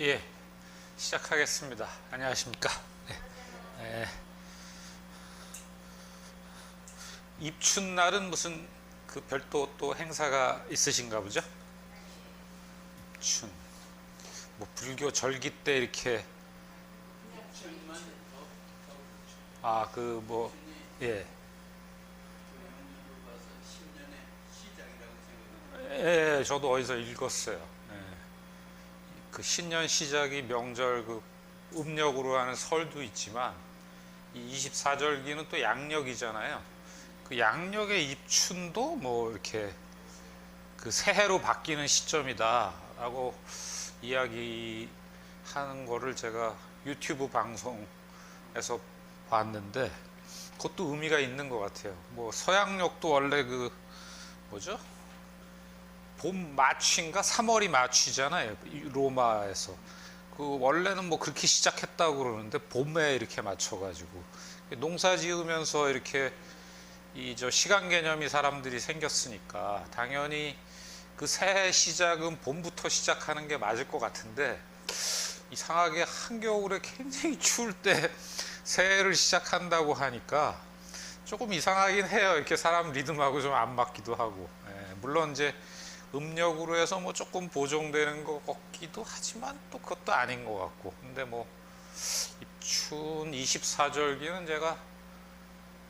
예, 시작하겠습니다. 안녕하십니까. 예, 입춘날은 무슨 그 별도 또 행사가 있으신가 보죠? 입춘. 뭐 불교 절기 때 이렇게 그 뭐 예. 예, 저도 어디서 읽었어요. 예. 그 신년 시작이 명절 그 음력으로 하는 설도 있지만 이 24절기는 또 양력이잖아요. 그 양력의 입춘도 뭐 이렇게 그 새해로 바뀌는 시점이다라고 이야기하는 거를 제가 유튜브 방송에서 봤는데 그것도 의미가 있는 것 같아요. 뭐 서양력도 원래 그 뭐죠? 봄 마취인가 3월이 마취잖아요. 로마에서. 그 원래는 뭐 그렇게 시작했다고 그러는데 봄에 이렇게 맞춰가지고 농사 지으면서 이렇게 이 저 시간 개념이 사람들이 생겼으니까 당연히 그 새해 시작은 봄부터 시작하는 게 맞을 것 같은데 이상하게 한겨울에 굉장히 추울 때 새해를 시작한다고 하니까 조금 이상하긴 해요. 이렇게 사람 리듬하고 좀 안 맞기도 하고. 물론 이제 음력으로 해서 뭐 조금 보정되는 것 같기도 하지만 또 그것도 아닌 것 같고. 근데 뭐 입춘 24절기는 제가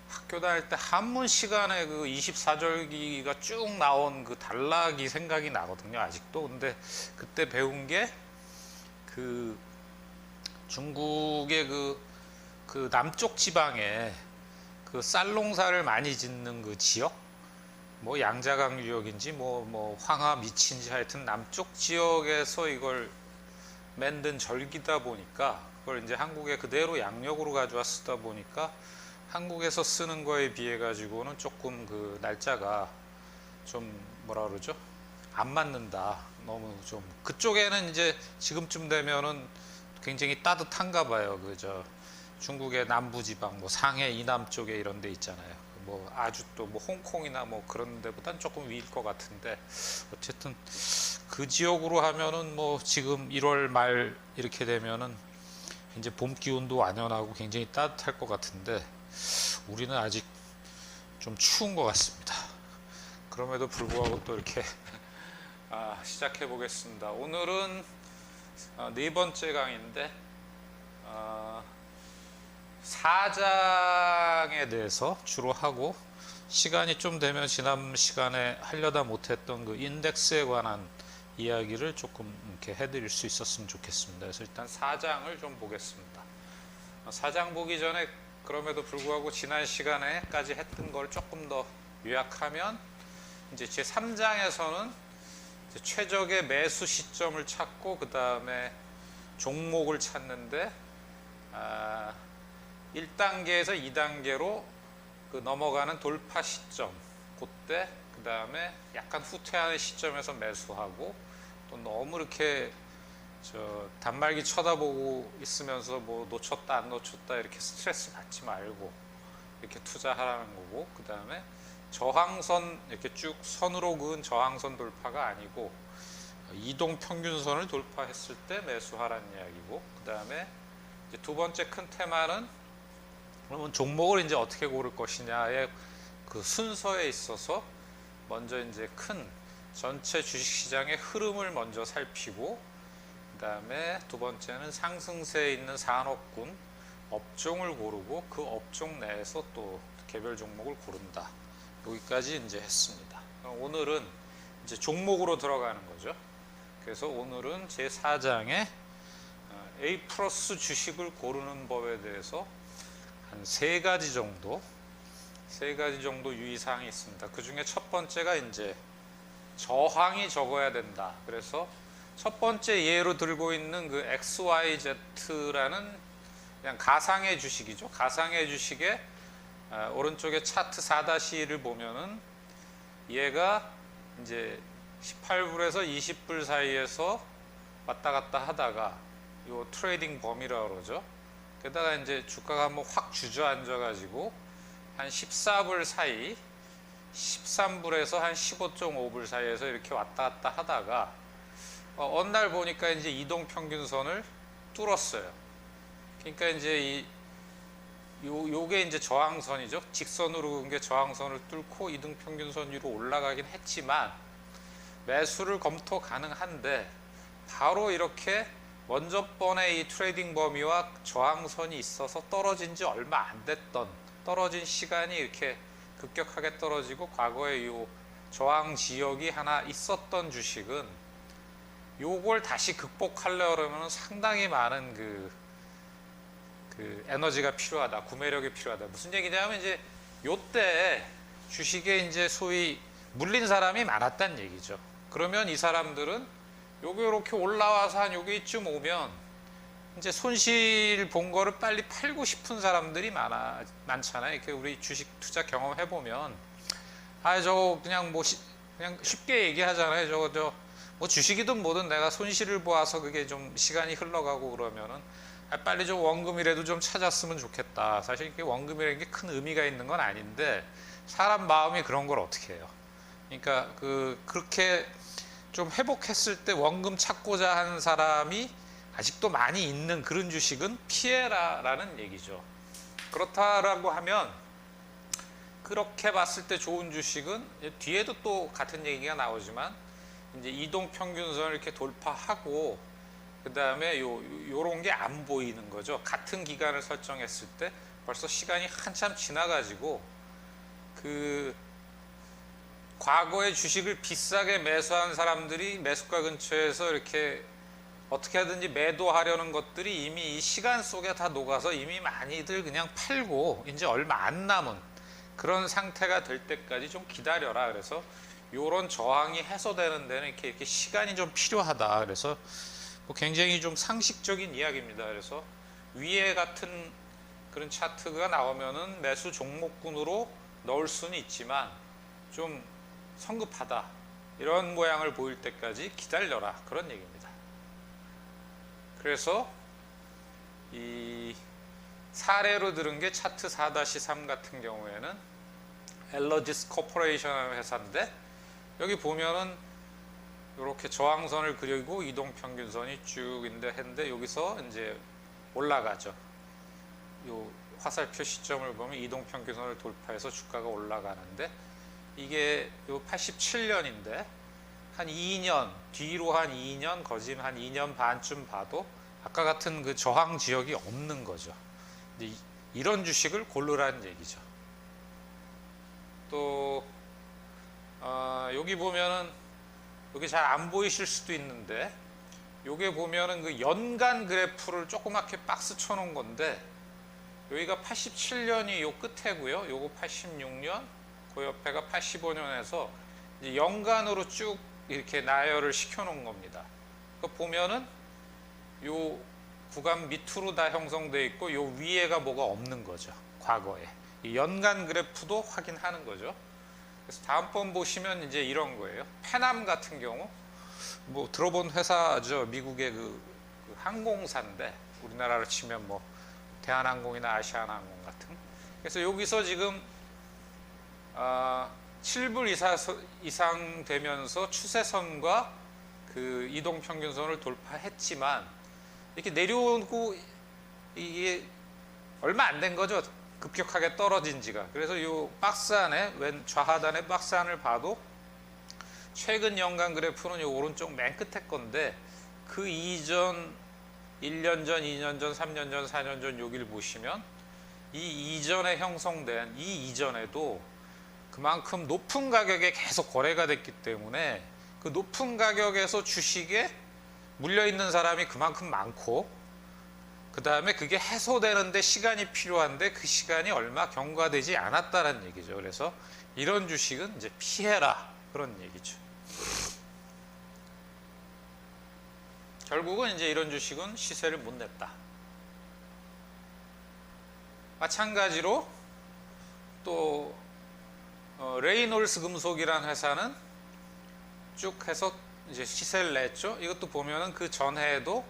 학교 다닐 때 한문 시간에 그 24절기가 쭉 나온 그 단락이 생각이 나거든요. 아직도. 근데 그때 배운 게 그 중국의 그 남쪽 지방에 그 쌀 농사를 많이 짓는 그 지역, 뭐 양자강 유역인지 뭐 황하 미친지 하여튼 남쪽 지역에서 이걸 만든 절기다 보니까 그걸 이제 한국에 그대로 양력으로 가져와 쓰다 보니까 한국에서 쓰는 거에 비해 가지고는 조금 그 날짜가 좀 뭐라 그러죠? 안 맞는다. 너무 좀 그쪽에는 이제 지금쯤 되면은 굉장히 따뜻한가 봐요. 그저 중국의 남부 지방, 뭐 상해 이남 쪽에 이런 데 있잖아요. 뭐 아주 또 뭐 홍콩이나 뭐 그런 데보단 조금 위일 것 같은데 어쨌든 그 지역으로 하면은 뭐 지금 1월 말 이렇게 되면은 이제 봄 기운도 완연하고 굉장히 따뜻할 것 같은데 우리는 아직 좀 추운 것 같습니다. 그럼에도 불구하고 또 이렇게 시작해 보겠습니다. 오늘은 네 번째 강의인데 사장에 대해서 주로 하고 시간이 좀 되면 지난 시간에 하려다 못했던 그 인덱스에 관한 이야기를 조금 이렇게 해드릴 수 있었으면 좋겠습니다. 그래서 일단 사장을 좀 보겠습니다. 사장 보기 전에 그럼에도 불구하고 지난 시간에까지 했던 걸 조금 더 요약하면 이제 제 3장에서는 최적의 매수 시점을 찾고 그 다음에 종목을 찾는데 1단계에서 2단계로 그 넘어가는 돌파 시점 그때 그 다음에 약간 후퇴하는 시점에서 매수하고 또 너무 이렇게 단말기 쳐다보고 있으면서 뭐 놓쳤다 안 놓쳤다 이렇게 스트레스 받지 말고 이렇게 투자하라는 거고 그 다음에 저항선 이렇게 쭉 선으로 그은 저항선 돌파가 아니고 이동 평균선을 돌파했을 때 매수하라는 이야기고 그 다음에 두 번째 큰 테마는 그러면 종목을 이제 어떻게 고를 것이냐의 그 순서에 있어서 먼저 이제 큰 전체 주식시장의 흐름을 먼저 살피고 그 다음에 두 번째는 상승세에 있는 산업군 업종을 고르고 그 업종 내에서 또 개별 종목을 고른다. 여기까지 이제 했습니다. 오늘은 이제 종목으로 들어가는 거죠. 그래서 오늘은 제 4장에 A 플러스 주식을 고르는 법에 대해서 한 세 가지 정도 유의사항이 있습니다. 그 중에 첫 번째가 이제 저항이 적어야 된다. 그래서 첫 번째 예로 들고 있는 그 XYZ라는 그냥 가상의 주식이죠. 가상의 주식의 오른쪽에 차트 4-1을 보면은 얘가 이제 18불에서 20불 사이에서 왔다 갔다 하다가 요 트레이딩 범위라고 그러죠. 게다가 이제 주가가 한번 확 주저앉아 가지고 한 14불 사이 13불에서 한 15.5불 사이에서 이렇게 왔다 갔다 하다가 어느 날 보니까 이제 이동평균선을 뚫었어요. 그러니까 이제 요게 이제 저항선이죠. 직선으로 간 게 저항선을 뚫고 이동평균선 위로 올라가긴 했지만 매수를 검토 가능한데 바로 이렇게 먼저 번에 이 트레이딩 범위와 저항선이 있어서 떨어진 지 얼마 안 됐던 떨어진 시간이 이렇게 급격하게 떨어지고 과거에 이 저항 지역이 하나 있었던 주식은 요걸 다시 극복하려면 상당히 많은 그 에너지가 필요하다, 구매력이 필요하다. 무슨 얘기냐면 이제 요때 주식에 이제 소위 물린 사람이 많았단 얘기죠. 그러면 이 사람들은 요게 이렇게 올라와서 한 요게쯤 오면 이제 손실 본 거를 빨리 팔고 싶은 사람들이 많잖아요. 이렇게 우리 주식 투자 경험해 보면 저거 그냥 그냥 쉽게 얘기하잖아요. 뭐 주식이든 뭐든 내가 손실을 보아서 그게 좀 시간이 흘러가고 그러면은 빨리 좀 원금이라도 좀 찾았으면 좋겠다. 사실 이게 원금이라는 게 큰 의미가 있는 건 아닌데 사람 마음이 그런 걸 어떻게 해요. 그러니까 그렇게 좀 회복했을 때 원금 찾고자 하는 사람이 아직도 많이 있는 그런 주식은 피해라라는 얘기죠. 그렇다라고 하면 그렇게 봤을 때 좋은 주식은 뒤에도 또 같은 얘기가 나오지만 이제 이동평균선을 이렇게 돌파하고 그 다음에 요런 게 안 보이는 거죠. 같은 기간을 설정했을 때 벌써 시간이 한참 지나가지고 과거에 주식을 비싸게 매수한 사람들이 매수가 근처에서 이렇게 어떻게 하든지 매도하려는 것들이 이미 이 시간 속에 다 녹아서 이미 많이들 그냥 팔고 이제 얼마 안 남은 그런 상태가 될 때까지 좀 기다려라. 그래서 요런 저항이 해소되는 데는 이렇게 시간이 좀 필요하다. 그래서 굉장히 좀 상식적인 이야기입니다. 그래서 위에 같은 그런 차트가 나오면은 매수 종목군으로 넣을 수는 있지만 좀 성급하다. 이런 모양을 보일 때까지 기다려라. 그런 얘기입니다. 그래서 이 사례로 들은 게 차트 4-3 같은 경우에는 엘러지스 코퍼레이션이라는 회사인데 여기 보면은 이렇게 저항선을 그리고 이동평균선이 쭉 했는데 여기서 이제 올라가죠. 요 화살표 시점을 보면 이동평균선을 돌파해서 주가가 올라가는데 이게 요 87년인데 한 2년 뒤로 한 2년 거진 한 2년 반쯤 봐도 아까 같은 그 저항 지역이 없는 거죠. 이런 주식을 고르라는 얘기죠. 또 여기 보면은 여기 잘 안 보이실 수도 있는데 여기 보면은 그 연간 그래프를 조그맣게 박스 쳐놓은 건데 여기가 87년이 요 끝에고요. 요거 86년, 그 옆에가 85년에서 이제 연간으로 쭉 이렇게 나열을 시켜놓은 겁니다. 그 보면은 요 구간 밑으로 다 형성되어 있고 요 위에가 뭐가 없는 거죠. 과거에 이 연간 그래프도 확인하는 거죠. 그래서 다음번 보시면 이제 이런 거예요. 페남 같은 경우 뭐 들어본 회사죠. 미국의 그 항공사인데 우리나라로 치면 뭐 대한항공이나 아시아나항공 같은. 그래서 여기서 지금 7불 이상 되면서 추세선과 그 이동평균선을 돌파했지만 이렇게 내려오고 이게 얼마 안 된 거죠. 급격하게 떨어진 지가. 그래서 이 박스 안에 왼 좌하단의 박스 안을 봐도 최근 연간 그래프는 이 오른쪽 맨 끝에 건데 그 이전 1년 전, 2년 전, 3년 전, 4년 전 여기를 보시면 이 이전에 형성된 이 이전에도 그만큼 높은 가격에 계속 거래가 됐기 때문에 그 높은 가격에서 주식에 물려있는 사람이 그만큼 많고 그 다음에 그게 해소되는데 시간이 필요한데 그 시간이 얼마 경과되지 않았다는 얘기죠. 그래서 이런 주식은 이제 피해라 그런 얘기죠. 결국은 이제 이런 주식은 시세를 못 냈다. 마찬가지로 또 레이놀스 금속이라는 회사는 쭉 해서 이제 시세를 냈죠. 이것도 보면은 그 전해에도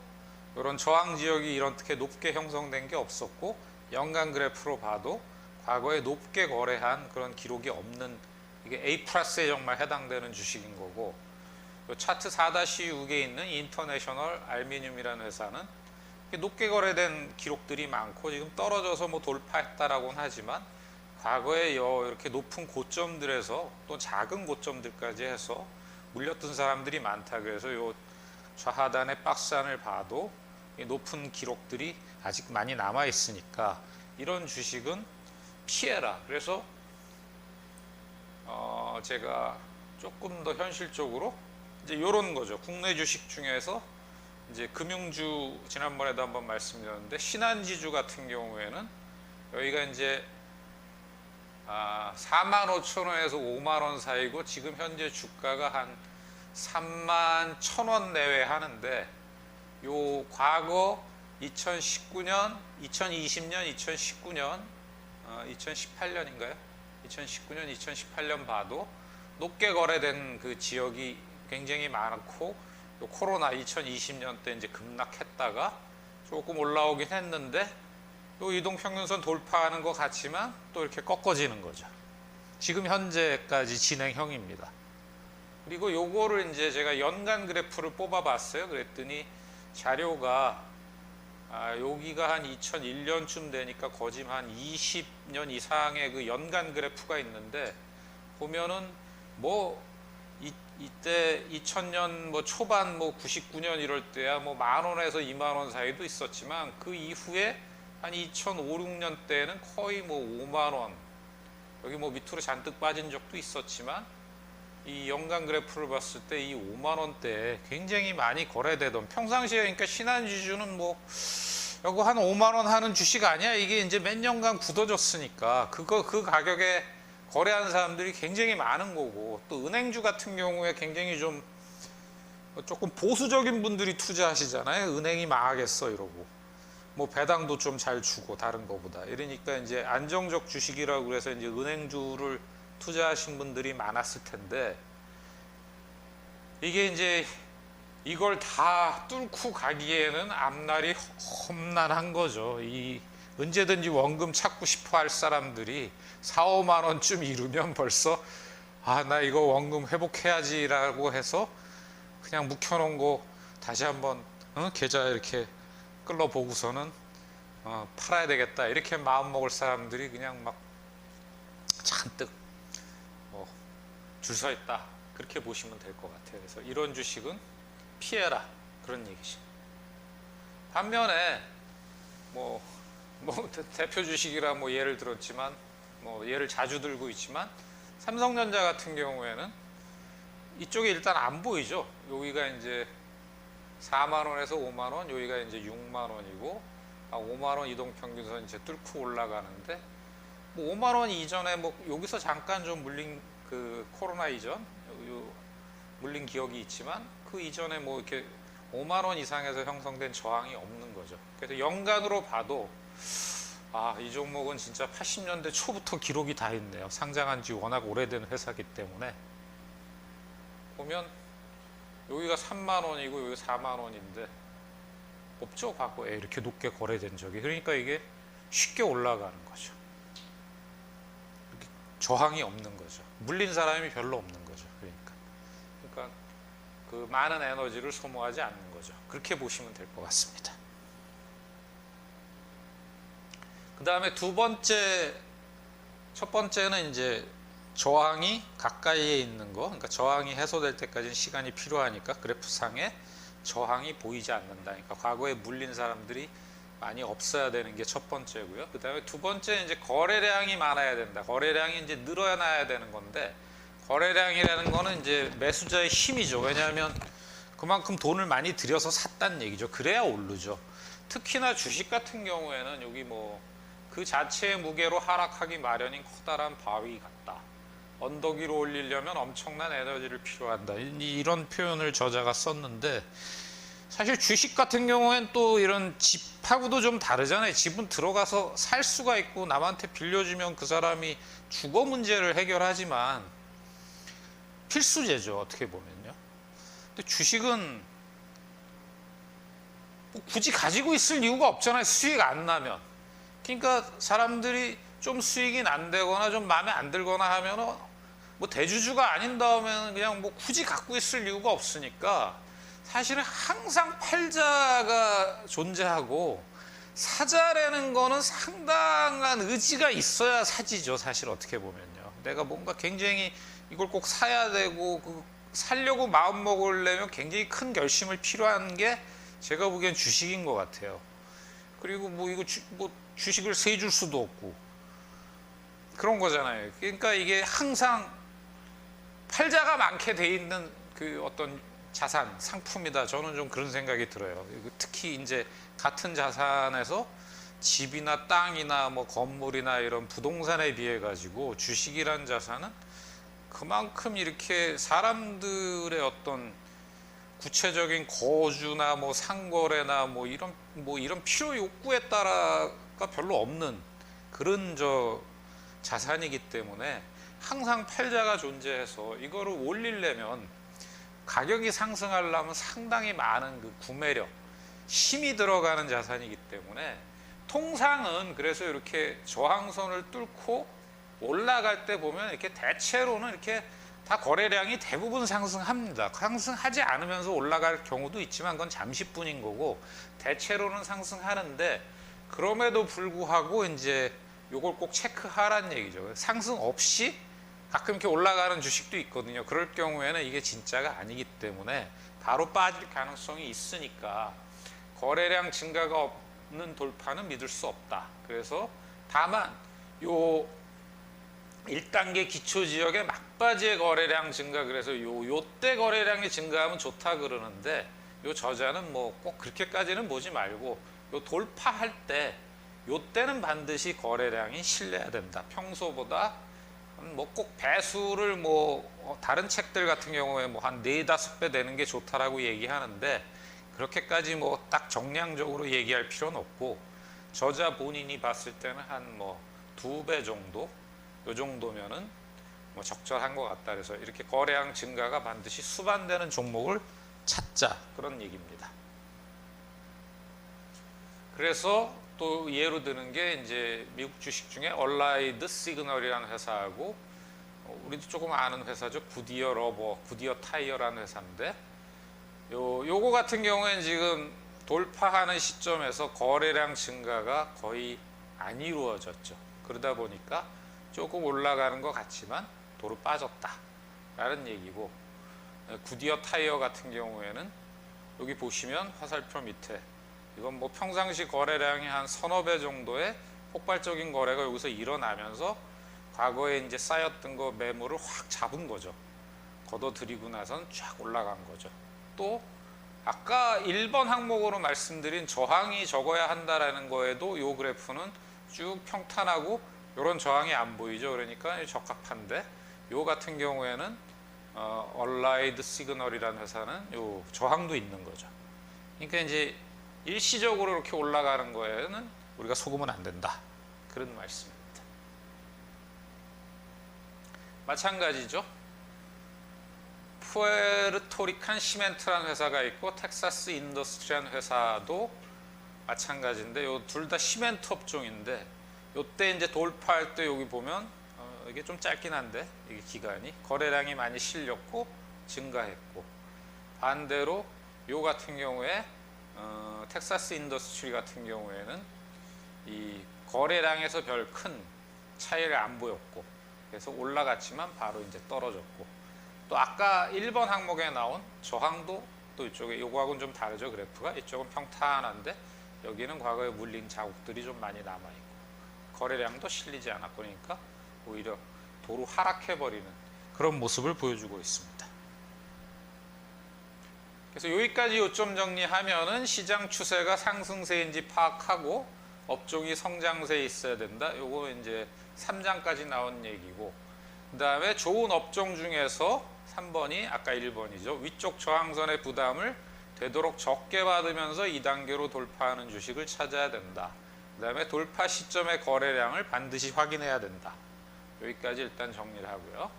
이런 저항 지역이 이렇게 높게 형성된 게 없었고 연간 그래프로 봐도 과거에 높게 거래한 그런 기록이 없는 이게 A+에 정말 해당되는 주식인 거고 요 차트 4-6에 있는 인터내셔널 알미늄이라는 회사는 높게 거래된 기록들이 많고 지금 떨어져서 뭐 돌파했다라고는 하지만 과거에 이렇게 높은 고점들에서 또 작은 고점들까지 해서 물렸던 사람들이 많다. 그래서 요 좌하단의 박스안을 봐도 이 높은 기록들이 아직 많이 남아 있으니까 이런 주식은 피해라. 그래서 제가 조금 더 현실적으로 이제 이런 거죠. 국내 주식 중에서 이제 금융주 지난번에도 한번 말씀드렸는데 신한지주 같은 경우에는 여기가 이제 45,000원에서 50,000원 사이고 지금 현재 주가가 한 31,000원 내외 하는데 요 과거 2019년, 2020년, 2019년, 2018년인가요? 2019년, 2018년 봐도 높게 거래된 그 지역이 굉장히 많고 요 코로나 2020년 때 이제 급락했다가 조금 올라오긴 했는데 요 이동평균선 돌파하는 것 같지만 또 이렇게 꺾어지는 거죠. 지금 현재까지 진행형입니다. 그리고 요거를 이제 제가 연간 그래프를 뽑아봤어요. 그랬더니 자료가 여기가 한 2001년쯤 되니까 거진 한 20년 이상의 그 연간 그래프가 있는데 보면은 뭐 이때 2000년 뭐 초반 뭐 99년 이럴 때야 뭐 10,000원에서 20,000원 사이도 있었지만 그 이후에 한 2005, 6년 때는 거의 뭐 50,000원 여기 뭐 밑으로 잔뜩 빠진 적도 있었지만 이 연간 그래프를 봤을 때 이 50,000원대에 굉장히 많이 거래되던 평상시에 그러니까 신한지주는 뭐 이거 한 50,000원 하는 주식 아니야 이게 이제 몇 년간 굳어졌으니까 그 가격에 거래하는 사람들이 굉장히 많은 거고 또 은행주 같은 경우에 굉장히 좀 조금 보수적인 분들이 투자하시잖아요. 은행이 망하겠어 이러고 뭐 배당도 좀 잘 주고 다른 거보다 이러니까 이제 안정적 주식이라고 그래서 이제 은행주를 투자하신 분들이 많았을 텐데 이게 이제 이걸 다 뚫고 가기에는 앞날이 험난한 거죠. 이 언제든지 원금 찾고 싶어 할 사람들이 4, 5만 원쯤 이루면 벌써 나 이거 원금 회복해야지라고 해서 그냥 묵혀놓은 거 다시 한번 계좌 이렇게 끌어보고서는 팔아야 되겠다 이렇게 마음먹을 사람들이 그냥 막 잔뜩 줄 서 있다 그렇게 보시면 될 것 같아요. 그래서 이런 주식은 피해라 그런 얘기죠. 반면에 뭐 대표 주식이라 뭐 예를 들었지만 뭐 예를 자주 들고 있지만 삼성전자 같은 경우에는 이쪽에 일단 안 보이죠. 여기가 이제 4만 원에서 5만 원, 여기가 이제 6만 원이고 5만 원 이동평균선 이제 뚫고 올라가는데 뭐 5만 원 이전에 뭐 여기서 잠깐 좀 물린 그 코로나 이전 물린 기억이 있지만 그 이전에 뭐 이렇게 5만 원 이상에서 형성된 저항이 없는 거죠. 그래서 연간으로 봐도 이 종목은 진짜 80년대 초부터 기록이 다 있네요. 상장한 지 워낙 오래된 회사이기 때문에 보면 여기가 3만 원이고 여기 4만 원인데 없죠. 과거에 이렇게 높게 거래된 적이. 그러니까 이게 쉽게 올라가는 거죠. 저항이 없는 거죠. 물린 사람이 별로 없는 거죠. 그러니까 그 많은 에너지를 소모하지 않는 거죠. 그렇게 보시면 될 것 같습니다. 그 다음에 첫 번째는 이제 저항이 가까이에 있는 거, 그러니까 저항이 해소될 때까지는 시간이 필요하니까 그래프상에 저항이 보이지 않는다. 그러니까 과거에 물린 사람들이 많이 없어야 되는 게 첫 번째고요. 그 다음에 두 번째 이제 거래량이 많아야 된다. 거래량이 이제 늘어나야 되는 건데 거래량이라는 거는 이제 매수자의 힘이죠. 왜냐하면 그만큼 돈을 많이 들여서 샀다는 얘기죠. 그래야 오르죠. 특히나 주식 같은 경우에는 여기 뭐 그 자체의 무게로 하락하기 마련인 커다란 바위 같다. 언덕 위로 올리려면 엄청난 에너지를 필요한다. 이런 표현을 저자가 썼는데 사실 주식 같은 경우엔 또 이런 집하고도 좀 다르잖아요. 집은 들어가서 살 수가 있고 남한테 빌려주면 그 사람이 주거 문제를 해결하지만 필수제죠. 어떻게 보면요. 근데 주식은 뭐 굳이 가지고 있을 이유가 없잖아요. 수익 안 나면. 그러니까 사람들이 좀 수익이 안 되거나 좀 마음에 안 들거나 하면 뭐 대주주가 아닌 다음에는 그냥 뭐 굳이 갖고 있을 이유가 없으니까 사실은 항상 팔자가 존재하고 사자라는 거는 상당한 의지가 있어야 사지죠. 사실 어떻게 보면요. 내가 뭔가 굉장히 이걸 꼭 사야 되고 살려고 마음 먹으려면 굉장히 큰 결심을 필요한 게 제가 보기엔 주식인 것 같아요. 그리고 뭐 이거 뭐 주식을 세 줄 수도 없고 그런 거잖아요. 그러니까 이게 항상 팔자가 많게 돼 있는 그 어떤 자산, 상품이다. 저는 좀 그런 생각이 들어요. 특히 이제 같은 자산에서 집이나 땅이나 뭐 건물이나 이런 부동산에 비해 가지고 주식이란 자산은 그만큼 이렇게 사람들의 어떤 구체적인 거주나 뭐 상거래나 뭐 이런 필요 욕구에 따라가 별로 없는 그런 자산이기 때문에 항상 팔자가 존재해서 이거를 올리려면 가격이 상승하려면 상당히 많은 그 구매력, 힘이 들어가는 자산이기 때문에 통상은 그래서 이렇게 저항선을 뚫고 올라갈 때 보면 이렇게 대체로는 이렇게 다 거래량이 대부분 상승합니다. 상승하지 않으면서 올라갈 경우도 있지만 그건 잠시뿐인 거고 대체로는 상승하는데 그럼에도 불구하고 이제 요걸 꼭 체크하라는 얘기죠. 상승 없이 가끔 이렇게 올라가는 주식도 있거든요. 그럴 경우에는 이게 진짜가 아니기 때문에 바로 빠질 가능성이 있으니까 거래량 증가가 없는 돌파는 믿을 수 없다. 그래서 다만 요 1단계 기초지역의 막바지의 거래량 증가, 그래서 요때 거래량이 증가하면 좋다 그러는데 요 저자는 뭐 꼭 그렇게까지는 보지 말고 요 돌파할 때 요때는 반드시 거래량이 실려야 된다. 평소보다 뭐 꼭 배수를 뭐 다른 책들 같은 경우에 뭐 한 4-5배 되는 게 좋다라고 얘기하는데 그렇게까지 뭐 딱 정량적으로 얘기할 필요는 없고 저자 본인이 봤을 때는 한 뭐 2배 정도 요 정도면은 뭐 적절한 것 같다. 그래서 이렇게 거래량 증가가 반드시 수반되는 종목을 찾자 그런 얘기입니다. 그래서 또 예로 드는 게 이제 미국 주식 중에 얼라이드 시그널이라는 회사하고 우리도 조금 아는 회사죠. 구디어 러버, 구디어 타이어라는 회사인데 요거 같은 경우에는 지금 돌파하는 시점에서 거래량 증가가 거의 안 이루어졌죠. 그러다 보니까 조금 올라가는 것 같지만 도로 빠졌다 라는 얘기고, 구디어 타이어 같은 경우에는 여기 보시면 화살표 밑에 이건 뭐 평상시 거래량이 한 1~2배 정도의 폭발적인 거래가 여기서 일어나면서 과거에 이제 쌓였던 거 매물을 확 잡은 거죠. 걷어들이고 나선 쫙 올라간 거죠. 또 아까 1번 항목으로 말씀드린 저항이 적어야 한다라는 거에도 이 그래프는 쭉 평탄하고 이런 저항이 안 보이죠. 그러니까 적합한데 요 같은 경우에는 얼라이드 시그널이라는 회사는 요 저항도 있는 거죠. 그러니까 이제 일시적으로 이렇게 올라가는 거에는 우리가 속으면 안 된다. 그런 말씀입니다. 마찬가지죠. 푸에르토리칸 시멘트라는 회사가 있고 텍사스 인더스트리라는 회사도 마찬가지인데 요 둘 다 시멘트 업종인데 요때 이제 돌파할 때 여기 보면 이게 좀 짧긴 한데 이게 기간이 거래량이 많이 실렸고 증가했고, 반대로 요 같은 경우에 텍사스 인더스트리 같은 경우에는 이 거래량에서 별 큰 차이가 안 보였고 그래서 올라갔지만 바로 이제 떨어졌고, 또 아까 1번 항목에 나온 저항도 또 이쪽에 요거하고는 좀 다르죠. 그래프가 이쪽은 평탄한데 여기는 과거에 물린 자국들이 좀 많이 남아있고 거래량도 실리지 않았고 그러니까 오히려 도로 하락해버리는 그런 모습을 보여주고 있습니다. 그래서 여기까지 요점 정리하면은 시장 추세가 상승세인지 파악하고 업종이 성장세에 있어야 된다. 요거 이제 3장까지 나온 얘기고, 그 다음에 좋은 업종 중에서 3번이 아까 1번이죠. 위쪽 저항선의 부담을 되도록 적게 받으면서 2단계로 돌파하는 주식을 찾아야 된다. 그 다음에 돌파 시점의 거래량을 반드시 확인해야 된다. 여기까지 일단 정리를 하고요.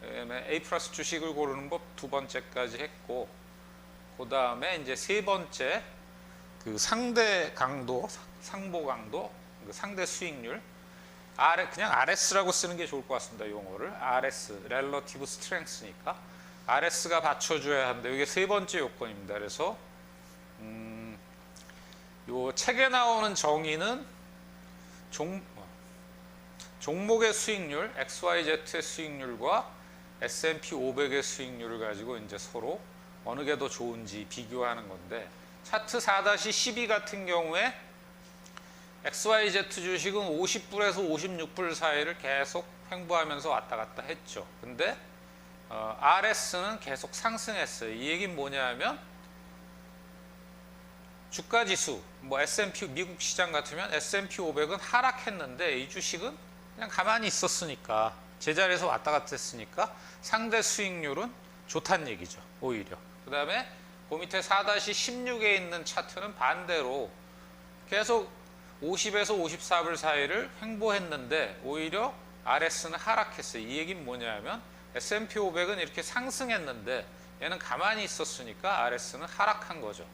그다음에 A 플러스 주식을 고르는 법 2번째까지 했고, 그 다음에 이제 3번째 그 상대 강도, 상보 강도, 그 상대 수익률, 그냥 RS라고 쓰는 게 좋을 것 같습니다. 용어를 RS, Relative Strength니까 RS가 받쳐줘야 한다. 이게 세 번째 요건입니다. 그래서 요 책에 나오는 정의는 종목의 수익률, XYZ의 수익률과 S&P 500의 수익률을 가지고 이제 서로 어느 게 더 좋은지 비교하는 건데, 차트 4-12 같은 경우에 XYZ 주식은 50불에서 56불 사이를 계속 횡보하면서 왔다 갔다 했죠. 근데 RS는 계속 상승했어요. 이 얘기는 뭐냐면 주가 지수, 뭐 S&P 미국 시장 같으면 S&P 500은 하락했는데 이 주식은 그냥 가만히 있었으니까, 제자리에서 왔다 갔다 했으니까 상대 수익률은 좋다는 얘기죠. 오히려. 그 다음에 그 밑에 4-16에 있는 차트는 반대로 계속 50에서 54불 사이를 횡보했는데 오히려 RS는 하락했어요. 이 얘기는 뭐냐면 S&P 500은 이렇게 상승했는데 얘는 가만히 있었으니까 RS는 하락한 거죠.